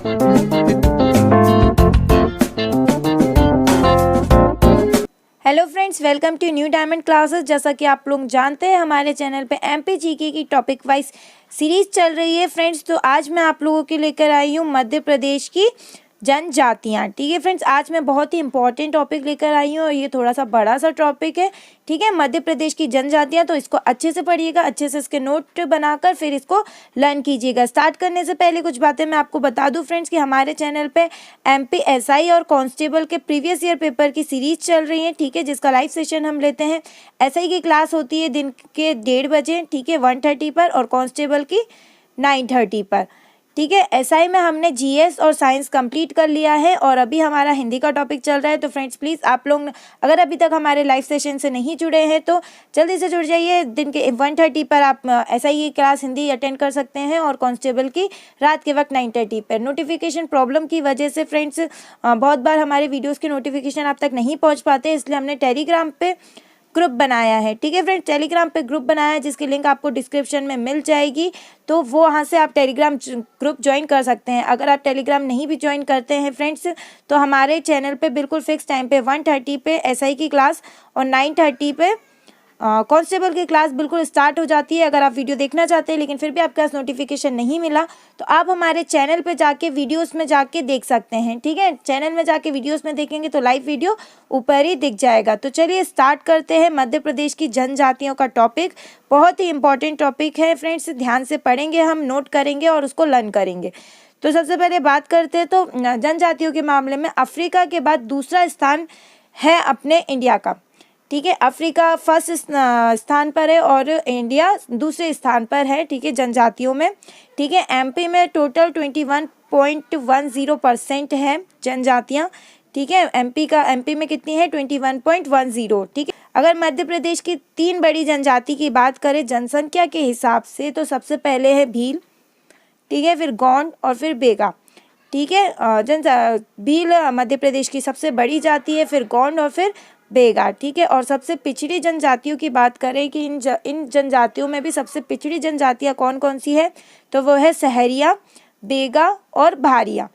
Hello friends, welcome to new diamond classes. जैसा कि आप लोग जानते हैं हमारे चैनल पे एमपी जीके की टॉपिक वाइज सीरीज चल रही है फ्रेंड्स। तो आज मैं आप लोगों के लेकर आई हूँ मध्य प्रदेश की जनजातियाँ। ठीक है फ्रेंड्स, आज मैं बहुत ही इंपॉर्टेंट टॉपिक लेकर आई हूँ और ये थोड़ा सा बड़ा सा टॉपिक है। ठीक है, मध्य प्रदेश की जनजातियाँ, तो इसको अच्छे से पढ़िएगा, अच्छे से इसके नोट बनाकर फिर इसको लर्न कीजिएगा। स्टार्ट करने से पहले कुछ बातें मैं आपको बता दूं फ्रेंड्स कि हमारे चैनल पे एमपी एसआई और कांस्टेबल के प्रीवियस ईयर पेपर की सीरीज चल रही है। ठीक है, जिसका लाइव सेशन हम लेते हैं। एसआई की क्लास होती है दिन के 1:30 बजे, ठीक है, 1:30 पर, और कांस्टेबल की 9:30 पर। ठीक है, एसआई में हमने जीएस और साइंस कंप्लीट कर लिया है और अभी हमारा हिंदी का टॉपिक चल रहा है। तो फ्रेंड्स प्लीज़ आप लोग अगर अभी तक हमारे लाइव सेशन से नहीं जुड़े हैं तो जल्दी से जुड़ जाइए। दिन के 1:30 पर आप एसआई की क्लास हिंदी अटेंड कर सकते हैं और कांस्टेबल की रात के वक्त 9:30 पर। नोटिफिकेशन प्रॉब्लम की वजह से फ्रेंड्स बहुत बार हमारे वीडियोज़ के नोटिफिकेशन आप तक नहीं पहुँच पाते, इसलिए हमने टेलीग्राम पे ग्रुप बनाया है। ठीक है फ्रेंड्स, टेलीग्राम पे ग्रुप बनाया है जिसकी लिंक आपको डिस्क्रिप्शन में मिल जाएगी, तो वो वहाँ से आप टेलीग्राम ग्रुप ज्वाइन कर सकते हैं। अगर आप टेलीग्राम नहीं भी ज्वाइन करते हैं फ्रेंड्स तो हमारे चैनल पे बिल्कुल फिक्स टाइम पे 1:30 पे एसआई की क्लास और 9:30 पे कांस्टेबल की क्लास बिल्कुल स्टार्ट हो जाती है। अगर आप वीडियो देखना चाहते हैं लेकिन फिर भी आपके पास नोटिफिकेशन नहीं मिला तो आप हमारे चैनल पे जाके वीडियोस में जाके देख सकते हैं। ठीक है, चैनल में जाके वीडियोस में देखेंगे तो लाइव वीडियो ऊपर ही दिख जाएगा। तो चलिए स्टार्ट करते हैं मध्य प्रदेश की जनजातियों का टॉपिक। बहुत ही इंपॉर्टेंट टॉपिक है फ्रेंड्स, ध्यान से पढ़ेंगे, हम नोट करेंगे और उसको लर्न करेंगे। तो सबसे पहले बात करते हैं तो जनजातियों के मामले में अफ्रीका के बाद दूसरा स्थान है अपने इंडिया का। ठीक है, अफ्रीका फर्स्ट स्थान पर है और इंडिया दूसरे स्थान पर है। ठीक है, जनजातियों में। ठीक है, एमपी में टोटल 21.10% है जनजातियां। ठीक है, एमपी में कितनी है? 21.10। ठीक है, अगर मध्य प्रदेश की 3 बड़ी जनजाति की बात करें जनसंख्या के हिसाब से तो सबसे पहले है भील, ठीक है, फिर गौंड और फिर बेगा। ठीक है, भील मध्य प्रदेश की सबसे बड़ी जाति है, फिर गौंड और फिर बेगा। ठीक है, और सबसे पिछड़ी जनजातियों की बात करें कि इन जनजातियों में भी सबसे पिछड़ी जनजातियां कौन कौन सी है तो वो है सहरिया, बेगा और भारिया।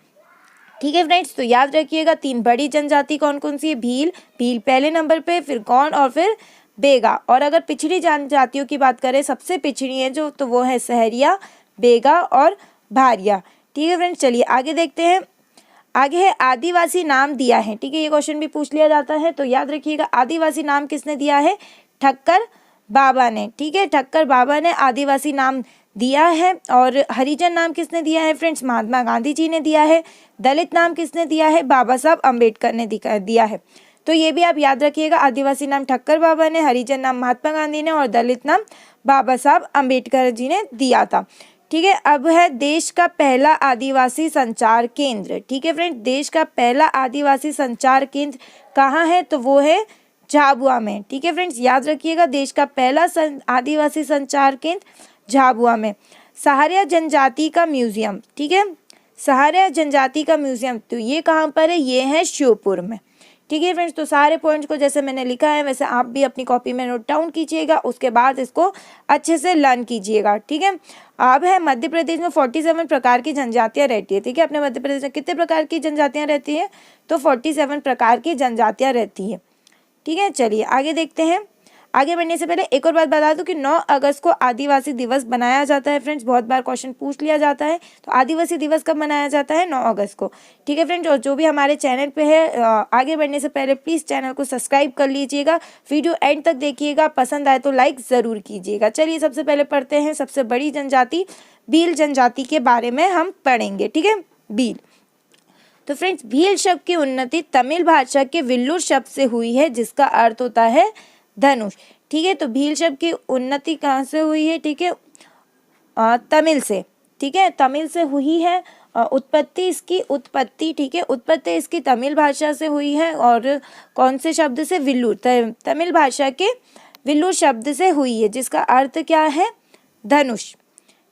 ठीक है फ्रेंड्स, तो याद रखिएगा 3 बड़ी जनजाति कौन कौन सी है? भील पहले नंबर पे, फिर गौंड और फिर बेगा। और अगर पिछड़ी जनजातियों की बात करें सबसे पिछड़ी है जो, तो वो है सहरिया, बेगा और भारिया। ठीक है फ्रेंड्स, चलिए आगे देखते हैं। आगे है आदिवासी नाम दिया है। ठीक है, ये क्वेश्चन भी पूछ लिया जाता है, तो याद रखिएगा आदिवासी नाम किसने दिया है? ठक्कर बाबा ने। ठीक है, ठक्कर बाबा ने आदिवासी नाम दिया है। और हरिजन नाम किसने दिया है फ्रेंड्स? महात्मा गांधी जी ने दिया है। दलित नाम किसने दिया है? बाबा साहब अम्बेडकर ने दिया है। तो ये भी आप याद रखिएगा, आदिवासी नाम ठक्कर बाबा ने, हरिजन नाम महात्मा गांधी ने और दलित नाम बाबा साहब अम्बेडकर जी ने दिया था। ठीक है, अब है देश का पहला आदिवासी संचार केंद्र। ठीक है फ्रेंड, देश का पहला आदिवासी संचार केंद्र कहाँ है तो वो है झाबुआ में। ठीक है फ्रेंड्स, याद रखिएगा देश का पहला आदिवासी संचार केंद्र झाबुआ में। सहारिया जनजाति का म्यूजियम, ठीक है, सहारिया जनजाति का म्यूजियम, तो ये कहाँ पर है? ये है श्योपुर में। ठीक है फ्रेंड्स, तो सारे पॉइंट्स को जैसे मैंने लिखा है वैसे आप भी अपनी कॉपी में नोट डाउन कीजिएगा, उसके बाद इसको अच्छे से लर्न कीजिएगा। ठीक है, अब है मध्य प्रदेश में 47 प्रकार की जनजातियां रहती है। ठीक है, अपने मध्य प्रदेश में कितने प्रकार की जनजातियां रहती है? तो 47 प्रकार की जनजातियां रहती है। ठीक है, चलिए आगे देखते हैं। आगे बढ़ने से पहले एक और बात बता दूं कि 9 अगस्त को आदिवासी दिवस बनाया जाता है फ्रेंड्स। बहुत बार क्वेश्चन पूछ लिया जाता है, तो आदिवासी दिवस कब मनाया जाता है? 9 अगस्त को। ठीक है फ्रेंड्स, और जो भी हमारे चैनल पे है, आगे बढ़ने से पहले प्लीज़ चैनल को सब्सक्राइब कर लीजिएगा, वीडियो एंड तक देखिएगा, पसंद आए तो लाइक ज़रूर कीजिएगा। चलिए सबसे पहले पढ़ते हैं सबसे बड़ी जनजाति भील जनजाति के बारे में हम पढ़ेंगे। ठीक है, भील। तो फ्रेंड्स, भील शब्द की उन्नति तमिल भाषा के विल्लुर शब्द से हुई है जिसका अर्थ होता है धनुष। ठीक है, तो भील शब्द की उन्नति कहाँ से हुई है? ठीक है, तमिल से। ठीक है, तमिल से हुई है। उत्पत्ति ठीक है, उत्पत्ति इसकी तमिल भाषा से हुई है। और कौन से शब्द से? विल्लुर, तमिल भाषा के विल्लुर शब्द से हुई है जिसका अर्थ क्या है? धनुष।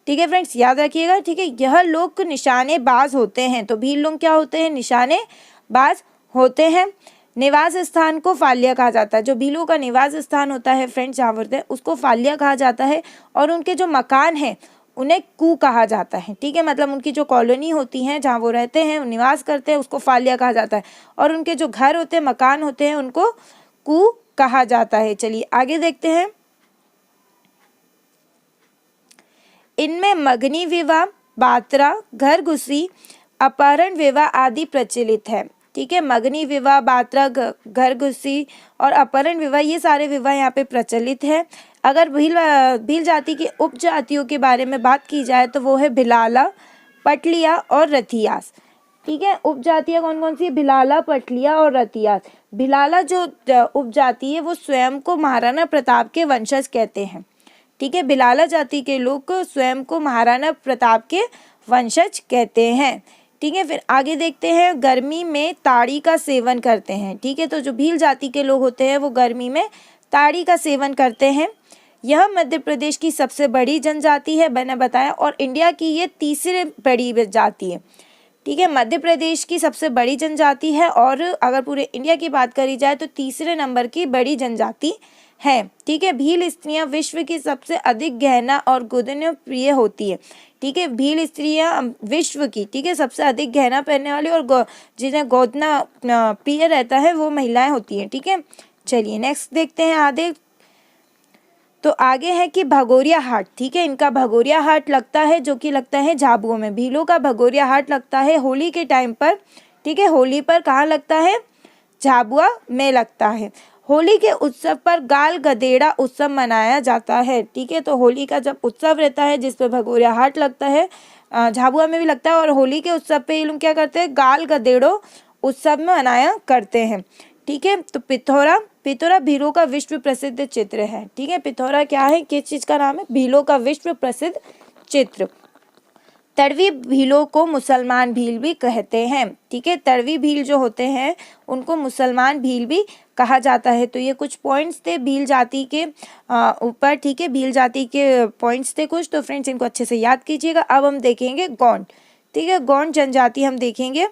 ठीक है फ्रेंड्स, याद रखिएगा। ठीक है, यह लोग निशानेबाज होते हैं, तो भील लोग क्या होते हैं? निशानेबाज होते हैं। निवास स्थान को फाल्या कहा जाता है। जो भीलों का निवास स्थान होता है फ्रेंड्स, जहाँ होते हैं उसको फाल्या कहा जाता है। और उनके जो मकान हैं उन्हें कू कहा जाता है। ठीक है, मतलब उनकी जो कॉलोनी होती है जहाँ वो रहते हैं, निवास करते हैं, उसको फालिया कहा जाता है। और उनके जो घर होते हैं, मकान होते हैं, उनको कू कहा जाता है। चलिए आगे देखते हैं। इनमें मगनी विवाह, बात्रा, घर घुसी, अपहरण विवाह आदि प्रचलित है। ठीक है, मगनी विवाह, बात्रा, घर घुसी और अपहरण विवाह, ये सारे विवाह यहाँ पे प्रचलित है। अगर भील जाति की उपजातियों के बारे में बात की जाए तो वो है भिलाला, पटलिया और रतियास। ठीक है, उपजातियाँ कौन कौन सी? भिलाला, पटलिया और रतियास। भिलाला जो उपजाति है वो स्वयं को महाराणा प्रताप के वंशज कहते हैं। ठीक है, भिलाला जाति के लोग स्वयं को महाराणा प्रताप के वंशज कहते हैं। ठीक है, फिर आगे देखते हैं। गर्मी में ताड़ी का सेवन करते हैं। ठीक है, तो जो भील जाति के लोग होते हैं वो गर्मी में ताड़ी का सेवन करते हैं। यह मध्य प्रदेश की सबसे बड़ी जनजाति है, मैंने बताया, और इंडिया की ये तीसरी बड़ी जाति है। ठीक है, मध्य प्रदेश की सबसे बड़ी जनजाति है और अगर पूरे इंडिया की बात करी जाए तो तीसरे नंबर की बड़ी जनजाति है। ठीक है, भील स्त्रियां विश्व की सबसे अधिक गहना और गोदना प्रिय होती है। ठीक है, भील स्त्रियां विश्व की, ठीक है, सबसे अधिक गहना पहनने वाली और जिन्हें गोदना प्रिय रहता है वो महिलाएं होती हैं। ठीक है, चलिए नेक्स्ट देखते हैं। आगे तो आगे है कि भगोरिया हाट। ठीक है, इनका भगोरिया हाट लगता है जो कि लगता है झाबुआ में। भीलों का भगोरिया हाट लगता है होली के टाइम पर। ठीक है, होली पर कहाँ लगता है? झाबुआ में लगता है। होली के उत्सव पर गाल गदेड़ा उत्सव मनाया जाता है। ठीक है, तो होली का जब उत्सव रहता है जिस पर भगोरिया हाट लगता है, झाबुआ में भी लगता है, और होली के उत्सव पे ये लोग क्या करते हैं? गाल गदेड़ो उत्सव में मनाया करते हैं। ठीक है, तो पिथौरा, पिथौरा भीलों का विश्व प्रसिद्ध चित्र है। ठीक है, पिथौरा क्या है? किस चीज का नाम है? भीलों का विश्व प्रसिद्ध चित्र। तड़वी भीलों को मुसलमान भील भी कहते हैं। ठीक है, तड़वी भील जो होते हैं उनको मुसलमान भील भी कहा जाता है। तो ये कुछ पॉइंट्स थे भील जाति के ऊपर। ठीक है, भील जाति के पॉइंट्स थे कुछ, तो फ्रेंड्स इनको अच्छे से याद कीजिएगा। अब हम देखेंगे गौंड। ठीक है, गौंड जनजाति हम देखेंगे।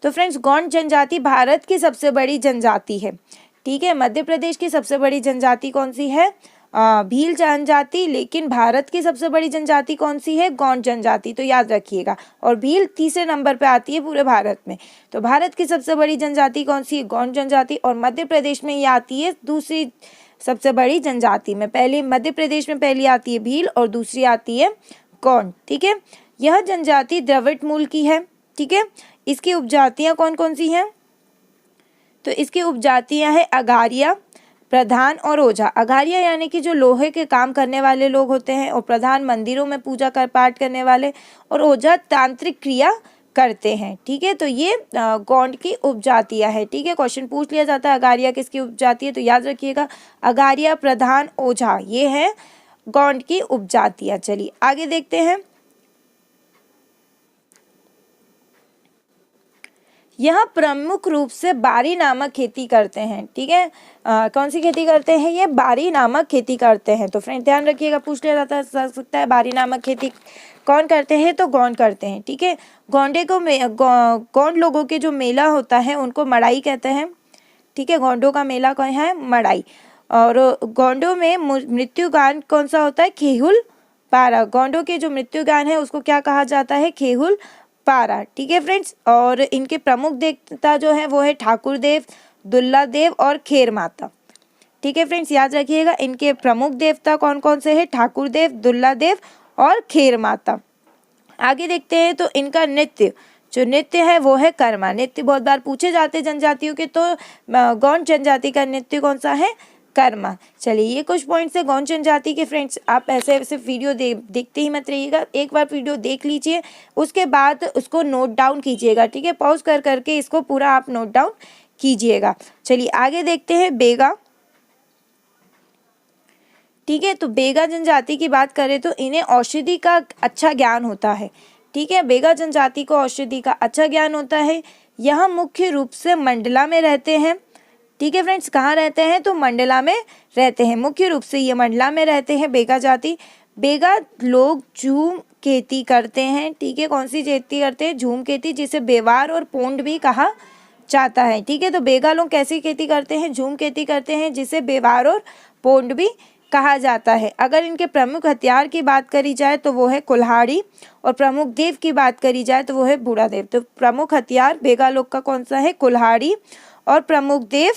तो फ्रेंड्स गौंड जनजाति भारत की सबसे बड़ी जनजाति है। ठीक है, मध्य प्रदेश की सबसे बड़ी जनजाति कौन सी है? भील जनजाति। लेकिन भारत की सबसे बड़ी जनजाति कौन सी है? गौंड जनजाति, तो याद रखिएगा। और भील तीसरे नंबर पे आती है पूरे भारत में। तो भारत की सबसे बड़ी जनजाति कौन सी है? गौंड जनजाति। और मध्य प्रदेश में ये आती है दूसरी सबसे बड़ी जनजाति में। पहले मध्य प्रदेश में पहली आती है भील और दूसरी आती है गौंड। ठीक है, यह जनजाति द्रविड़ मूल की है। ठीक है, इसकी उपजातियां कौन कौन सी हैं? तो इसकी उपजातियां हैं अगारिया, प्रधान और ओझा। अगारिया यानी कि जो लोहे के काम करने वाले लोग होते हैं, और प्रधान मंदिरों में पूजा कर पाठ करने वाले, और ओझा तांत्रिक क्रिया करते हैं। ठीक है, तो ये गौंड की उपजातियां है। ठीक है, क्वेश्चन पूछ लिया जाता है अगारिया किसकी उपजाति है, तो याद रखिएगा अगारिया, प्रधान, ओझा, ये है गौंड की उपजातियां। चलिए आगे देखते हैं। यह प्रमुख रूप से बारी नामक खेती करते हैं। ठीक है, कौन सी खेती करते हैं? ये बारी नामक खेती करते हैं। तो फ्रेंड ध्यान रखिएगा, पूछ लिया जाता सकता है बारी नामक खेती कौन करते हैं? तो गौंड करते हैं। ठीक है, गौंडे को गौंड लोगों के जो मेला होता है उनको मड़ाई कहते हैं। ठीक है, गौंडों का मेला कौन है? मड़ाई। और गौंडों में मृत्यु गान कौन सा होता है? खेहुल पारा। गौंडों के जो मृत्यु गान है उसको क्या कहा जाता है? खेहुल पारा। ठीक है फ्रेंड्स, और इनके प्रमुख देवता जो है वो है ठाकुर देव, दुल्ला देव और खेर माता। ठीक है फ्रेंड्स, याद रखिएगा इनके प्रमुख देवता कौन कौन से हैं? ठाकुर देव, दुल्ला देव और खेर माता। आगे देखते हैं। तो इनका नृत्य, जो नृत्य है वो है कर्मा। नृत्य बहुत बार पूछे जाते हैं जनजातियों के, तो गौंड जनजाति का नृत्य कौन सा है? कर्मा। चलिए ये कुछ पॉइंट्स है गौंड जनजाति के। फ्रेंड्स आप ऐसे ऐसे वीडियो देखते ही मत रहिएगा, एक बार वीडियो देख लीजिए, उसके बाद उसको नोट डाउन कीजिएगा। ठीक है, पॉज कर करके इसको पूरा आप नोट डाउन कीजिएगा। चलिए आगे देखते हैं। बेगा। ठीक है, तो बेगा जनजाति की बात करें तो इन्हें औषधि का अच्छा ज्ञान होता है। ठीक है, बेगा जनजाति को औषधि का अच्छा ज्ञान होता है। यह मुख्य रूप से मंडला में रहते हैं। ठीक है फ्रेंड्स, कहाँ रहते हैं? तो मंडला में रहते हैं। मुख्य रूप से ये मंडला में रहते हैं बेगा जाति। बेगा लोग झूम खेती करते हैं। ठीक है, कौन सी खेती करते हैं? झूम खेती, जिसे बेवार और पोंड भी कहा जाता है। ठीक है, तो बेगा लोग कैसी खेती करते हैं? झूम खेती करते हैं, जिसे बेवार और पोंड भी कहा जाता है। अगर इनके प्रमुख हथियार की बात करी जाए तो वो है कुल्हाड़ी, और प्रमुख देव की बात करी जाए तो वो है बूढ़ा देव। तो प्रमुख हथियार बेगा लोग का कौन सा है? कुल्हाड़ी, और प्रमुख देव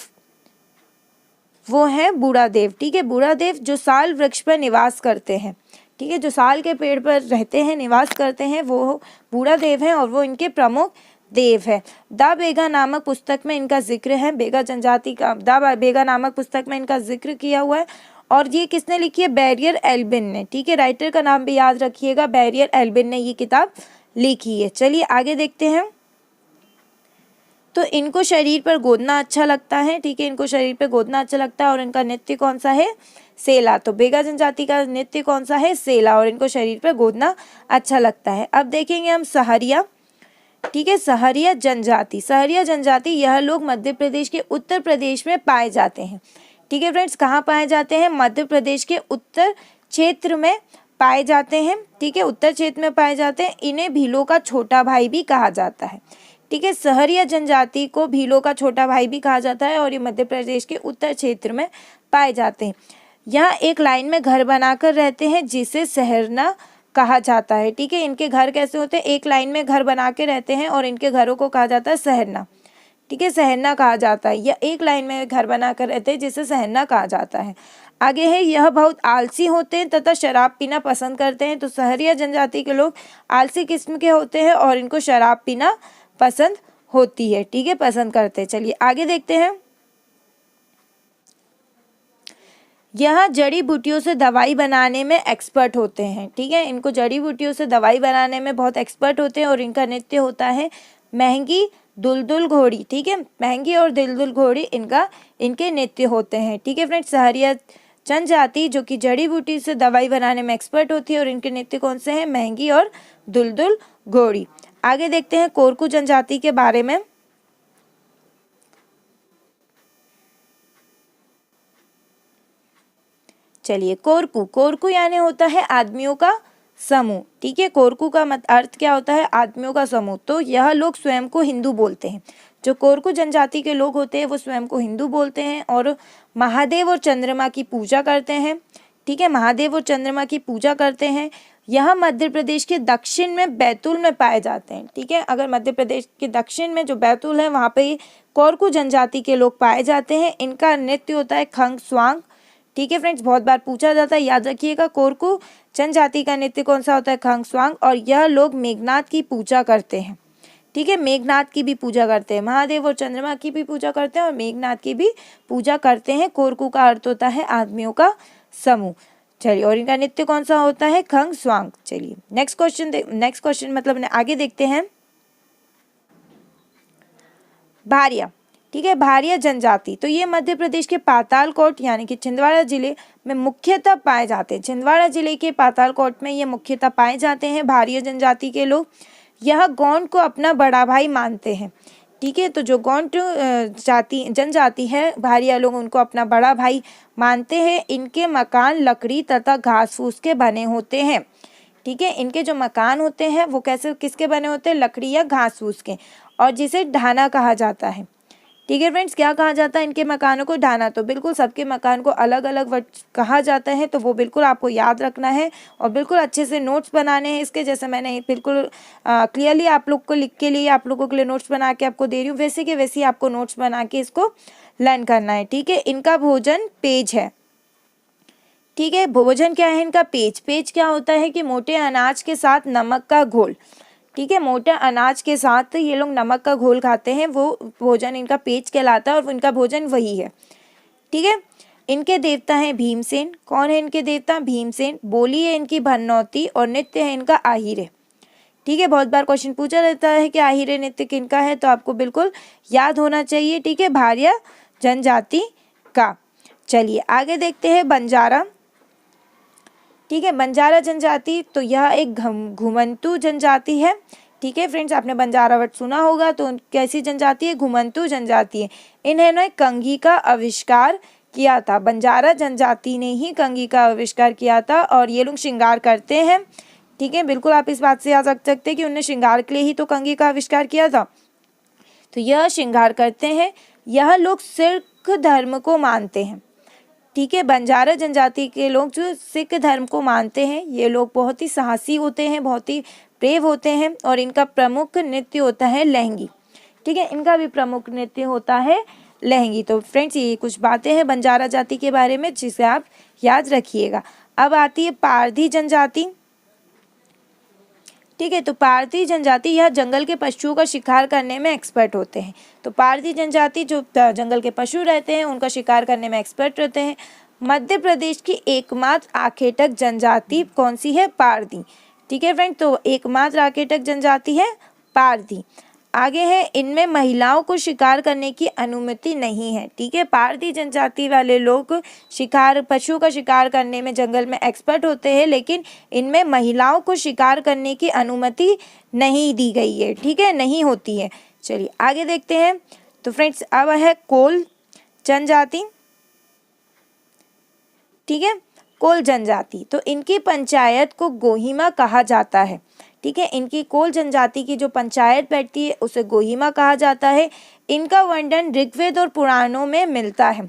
वो है बूढ़ा देव। ठीक है, बूढ़ा देव जो साल वृक्ष पर निवास करते हैं, ठीक है, जो साल के पेड़ पर रहते हैं, निवास करते हैं, वो बूढ़ा देव है और वो इनके प्रमुख देव है। द बेगा नामक पुस्तक में इनका जिक्र है, बेगा जनजाति का द बेगा नामक पुस्तक में इनका जिक्र किया हुआ है। और ये किसने लिखी है? बैरियर एल्बिन ने। ठीक है, राइटर का नाम भी याद रखिएगा, बैरियर एल्बिन ने ये किताब लिखी है। चलिए आगे देखते हैं। तो इनको शरीर पर गोदना अच्छा लगता है। ठीक है, इनको शरीर पर गोदना अच्छा लगता है, और इनका नृत्य कौन सा है? सेला। तो बेगा जनजाति का नृत्य कौन सा है? सेला, और इनको शरीर पर गोदना अच्छा लगता है। अब देखेंगे हम सहरिया। ठीक है, सहरिया जनजाति। सहरिया जनजाति यह लोग मध्य प्रदेश के उत्तर प्रदेश में पाए जाते हैं। ठीक है फ्रेंड्स, कहाँ पाए जाते हैं? मध्य प्रदेश के उत्तर क्षेत्र में पाए जाते हैं। ठीक है, उत्तर क्षेत्र में पाए जाते हैं। इन्हें भीलों का छोटा भाई भी कहा जाता है। ठीक है, सहरिया जनजाति को भीलों का छोटा भाई भी कहा जाता है, और ये मध्य प्रदेश के उत्तर क्षेत्र में पाए जाते हैं। यहाँ एक लाइन में घर बनाकर रहते हैं, जिसे सहरना कहा जाता है। ठीक है, इनके घर कैसे होते हैं? एक लाइन में घर बना के रहते हैं, और इनके घरों को कहा जाता है सहरना। ठीक है, सहरना कहा जाता है, या एक लाइन में घर बना कर रहते हैं, जिसे सहरना कहा जाता है। आगे है, यह बहुत आलसी होते हैं तथा शराब पीना पसंद करते हैं। तो सहरिया जनजाति के लोग आलसी किस्म के होते हैं, और इनको शराब पीना पसंद होती है। ठीक है, पसंद करते हैं। चलिए आगे देखते हैं। यह जड़ी बूटियों से दवाई बनाने में एक्सपर्ट होते हैं। ठीक है, इनको जड़ी बूटियों से दवाई बनाने में बहुत एक्सपर्ट होते हैं, और इनका नृत्य होता है महंगी दुलदुल घोड़ी। ठीक है, महंगी और दुलदुल घोड़ी इनके नृत्य होते हैं। ठीक है फ्रेंड्स, सहरिया जनजाति जो कि जड़ी बूटी से दवाई बनाने में एक्सपर्ट होती है, और इनके नृत्य कौन से हैं? महंगी और दुलदुल घोड़ी। आगे देखते हैं कोरकू जनजाति के बारे में। चलिए, कोरकू यानी होता है आदमियों का समूह। ठीक है, कोरकू का अर्थ क्या होता है? आदमियों का समूह। तो यह लोग स्वयं को हिंदू बोलते हैं। जो कोरकू जनजाति के लोग होते हैं वो स्वयं को हिंदू बोलते हैं, और महादेव और चंद्रमा की पूजा करते हैं। ठीक है, महादेव और चंद्रमा की पूजा करते हैं। यह मध्य प्रदेश के दक्षिण में बैतूल में पाए जाते हैं। ठीक है, अगर मध्य प्रदेश के दक्षिण में जो बैतूल है वहाँ पे कोरकू जनजाति के लोग पाए जाते हैं। इनका नृत्य होता है खंग स्वांग। ठीक है फ्रेंड्स, बहुत बार पूछा जाता है, याद रखिएगा। कोरकू जनजाति का नृत्य कौन सा होता है? खंग स्वांग। और यह लोग मेघनाथ की पूजा करते हैं। ठीक है, मेघनाथ की भी पूजा करते हैं, महादेव और चंद्रमा की भी पूजा करते हैं, और मेघनाथ की भी पूजा करते हैं। कोरकू का अर्थ होता है आदमियों का समूह। चलिए, और इनका नृत्य कौन सा होता है? खंग स्वांग। चलिए नेक्स्ट क्वेश्चन मतलब आगे देखते हैं। भारिया। ठीक है, भारिया जनजाति। तो ये मध्य प्रदेश के पातालकोट यानी कि छिंदवाड़ा जिले में मुख्यतः पाए जाते हैं। छिंदवाड़ा जिले के पातालकोट में ये मुख्यतः पाए जाते हैं भारिया जनजाति के लोग। यह गौंड को अपना बड़ा भाई मानते हैं। ठीक है, तो जो गौंड जनजाति है, भारिया लोग उनको अपना बड़ा भाई मानते हैं। इनके मकान लकड़ी तथा घास फूस के बने होते हैं। ठीक है, इनके जो मकान होते हैं वो किसके बने होते हैं? लकड़ी या घास फूस के, और जिसे ढाना कहा जाता है। ठीक है फ्रेंड्स, क्या कहा जाता है इनके मकानों को? ढाना। तो बिल्कुल सबके मकान को अलग अलग वर्ड कहा जाता है, तो वो बिल्कुल आपको याद रखना है, और बिल्कुल अच्छे से नोट्स बनाने हैं इसके। जैसे मैंने बिल्कुल क्लियरली आप लोग को लिख के लिए आप लोगों के लिए नोट्स बना के आपको दे रही हूँ, वैसे के वैसे आपको नोट्स बना के इसको लर्न करना है। ठीक है, इनका भोजन पेज है। ठीक है, भोजन क्या है इनका? पेज। पेज क्या होता है कि मोटे अनाज के साथ नमक का घोल। ठीक है, मोटे अनाज के साथ ये लोग नमक का घोल खाते हैं, वो भोजन इनका पेज कहलाता है, और इनका भोजन वही है। ठीक है, इनके देवता हैं भीमसेन। कौन है इनके देवता? भीमसेन। बोली है इनकी भरनौती, और नृत्य है इनका आहिरे। ठीक है, बहुत बार क्वेश्चन पूछा रहता है कि आहिरे नृत्य किनका है, तो आपको बिल्कुल याद होना चाहिए। ठीक है, भारिया जनजाति का। चलिए आगे देखते हैं बंजारा। ठीक है, बंजारा जनजाति। तो यह एक घुमंतू जनजाति है। ठीक है फ्रेंड्स, आपने बंजारा वर्ड सुना होगा। तो कैसी जनजाति है? घुमंतू जनजाति है। इन्होंने कंघी का आविष्कार किया था। बंजारा जनजाति ने ही कंघी का आविष्कार किया था, और ये लोग श्रृंगार करते हैं। ठीक है, बिल्कुल आप इस बात से याद रख सकते हैं कि उन्होंने श्रृंगार के लिए ही तो कंघी का आविष्कार किया था। तो यह श्रृंगार करते हैं। यह लोग सिख धर्म को मानते हैं। ठीक है। बंजारा जनजाति के लोग जो सिख धर्म को मानते हैं, ये लोग बहुत ही साहसी होते हैं, बहुत ही ब्रेव होते हैं और इनका प्रमुख नृत्य होता है लहंगी। ठीक है, इनका भी प्रमुख नृत्य होता है लहंगी। तो फ्रेंड्स ये कुछ बातें हैं बंजारा जाति के बारे में जिसे आप याद रखिएगा। अब आती है पारधी जनजाति। ठीक है, तो पारधी जनजाति यह जंगल के पशुओं का शिकार करने में एक्सपर्ट होते हैं। तो पारधी जनजाति जो जंगल के पशु रहते हैं उनका शिकार करने में एक्सपर्ट रहते हैं। मध्य प्रदेश की एकमात्र आखेटक जनजाति कौन सी है? पारधी। ठीक है फ्रेंड, तो एकमात्र आखेटक जनजाति है पारधी। आगे है, इनमें महिलाओं को शिकार करने की अनुमति नहीं है। ठीक है, पारधी जनजाति वाले लोग शिकार, पशु का शिकार करने में जंगल में एक्सपर्ट होते हैं, लेकिन इनमें महिलाओं को शिकार करने की अनुमति नहीं दी गई है। ठीक है, नहीं होती है। चलिए आगे देखते हैं। तो फ्रेंड्स अब है कोल जनजाति। ठीक है, कोल जनजाति, तो इनकी पंचायत को गोहिमा कहा जाता है। ठीक है, इनकी कोल जनजाति की जो पंचायत बैठती है उसे गोहिमा कहा जाता है। इनका वर्णन ऋग्वेद और पुराणों में मिलता है।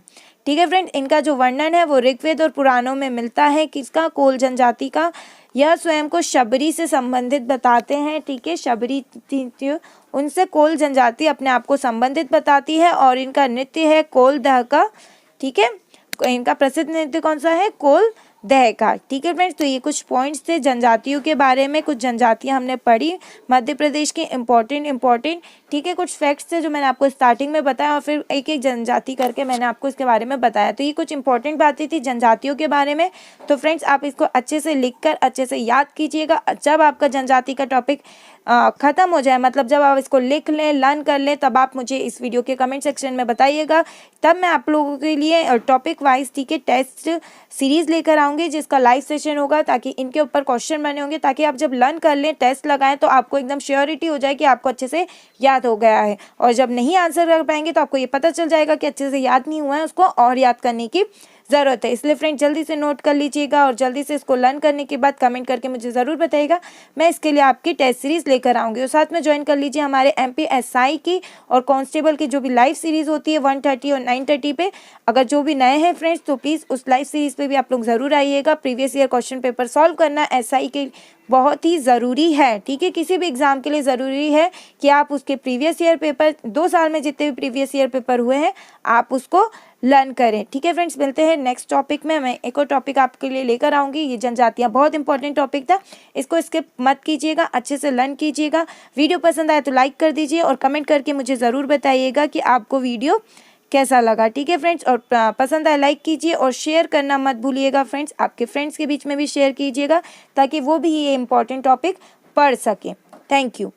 ठीक है फ्रेंड, इनका जो वर्णन है वो ऋग्वेद और पुराणों में मिलता है। किसका? कोल जनजाति का। यह स्वयं को शबरी से संबंधित बताते हैं। ठीक है, शबरी उनसे कोल जनजाति अपने आप को संबंधित बताती है और इनका नृत्य है कोल दह का। ठीक है, इनका प्रसिद्ध नृत्य कौन सा है? कोल दह का। ठीक है फ्रेंड्स, तो ये कुछ पॉइंट्स थे जनजातियों के बारे में। कुछ जनजातियां हमने पढ़ी मध्य प्रदेश की, इम्पोर्टेंट। ठीक है, कुछ फैक्ट्स थे जो मैंने आपको स्टार्टिंग में बताया और फिर एक एक जनजाति करके मैंने आपको इसके बारे में बताया। तो ये कुछ इंपॉर्टेंट बातें थी जनजातियों के बारे में। तो फ्रेंड्स आप इसको अच्छे से लिखकर अच्छे से याद कीजिएगा। जब आपका जनजाति का टॉपिक ख़त्म हो जाए, मतलब जब आप इसको लिख लें, लर्न कर लें, तब आप मुझे इस वीडियो के कमेंट सेक्शन में बताइएगा। तब मैं आप लोगों के लिए टॉपिक वाइज ठीक है टेस्ट सीरीज़ लेकर आऊँगी जिसका लाइव सेशन होगा, ताकि इनके ऊपर क्वेश्चन बने होंगे, ताकि आप जब लर्न कर लें, टेस्ट लगाएं, तो आपको एकदम श्योरिटी हो जाए कि आपको अच्छे से याद हो गया है। और जब नहीं आंसर कर पाएंगे तो आपको ये पता चल जाएगा कि अच्छे से याद नहीं हुआ है, उसको और याद करने की ज़रूरत है। इसलिए फ्रेंड जल्दी से नोट कर लीजिएगा और जल्दी से इसको लर्न करने के बाद कमेंट करके मुझे ज़रूर बताइएगा। मैं इसके लिए आपकी टेस्ट सीरीज़ लेकर आऊँगी। और साथ में ज्वाइन कर लीजिए हमारे MPSI की और कांस्टेबल की जो भी लाइव सीरीज़ होती है 130 और 930 पे। अगर जो भी नए हैं फ्रेंड्स तो प्लीज़ उस लाइव सीरीज़ पे भी आप लोग ज़रूर आइएगा। Previous year question paper solve करना SI के बहुत ही ज़रूरी है। ठीक है, किसी भी एग्ज़ाम के लिए ज़रूरी है कि आप उसके प्रीवियस ईयर पेपर 2 साल में जितने भी प्रीवियस ईयर पेपर हुए हैं आप उसको लर्न करें। ठीक है फ्रेंड्स, मिलते हैं नेक्स्ट टॉपिक में। मैं एक और टॉपिक आपके लिए लेकर आऊँगी। ये जनजातियाँ बहुत इंपॉर्टेंट टॉपिक था, इसको स्किप मत कीजिएगा, अच्छे से लर्न कीजिएगा। वीडियो पसंद आए तो लाइक कर दीजिए और कमेंट करके मुझे ज़रूर बताइएगा कि आपको वीडियो कैसा लगा। ठीक है फ्रेंड्स, और पसंद आए लाइक कीजिए और शेयर करना मत भूलिएगा फ्रेंड्स। आपके फ्रेंड्स के बीच में भी शेयर कीजिएगा ताकि वो भी ये इंपॉर्टेंट टॉपिक पढ़ सकें। Thank you.